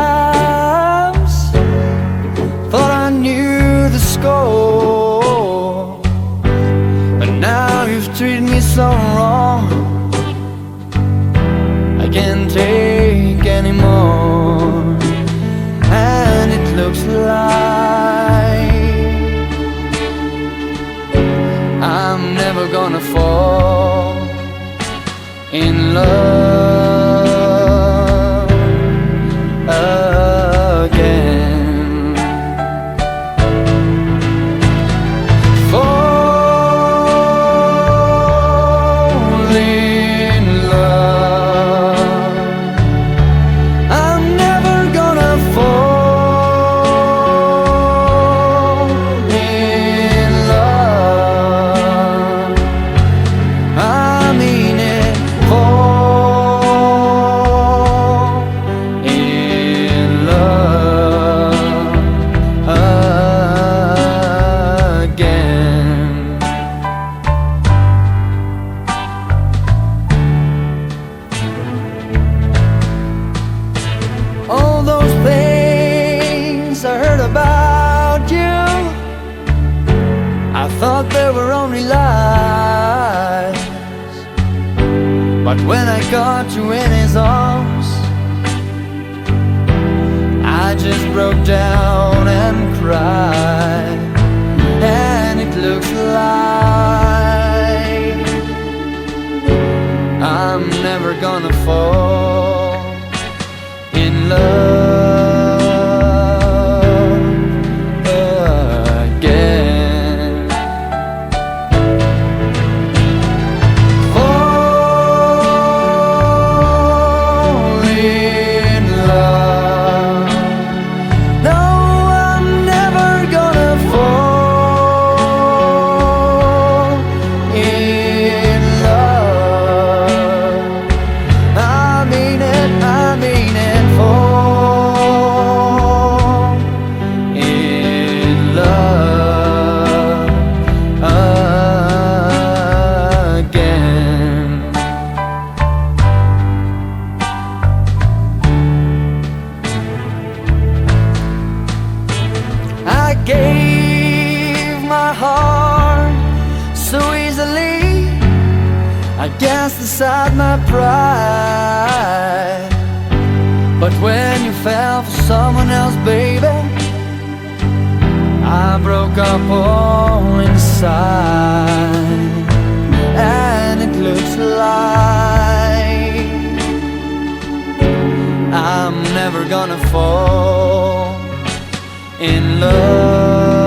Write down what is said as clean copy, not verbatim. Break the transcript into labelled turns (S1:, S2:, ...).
S1: times, thought I knew the score, but now you've treated me so wrong. I can't take anymore, and it looks like I'm never gonna fall in love again. Fall in love, I'm never gonna fall in love. I mean it, fall in love again. All those things I heard about you, I thought they were only lies. But when I got you in his arms, I just broke down and cried. And it looks like I'm never gonna fall in love again. Fall in love. No, I'm never gonna fall in love. I mean it, fall in love again. I gave my heart so easily, I cast aside my pride. But when you fell for someone else, baby, I broke up all inside. And it looks like I'm never gonna fall in love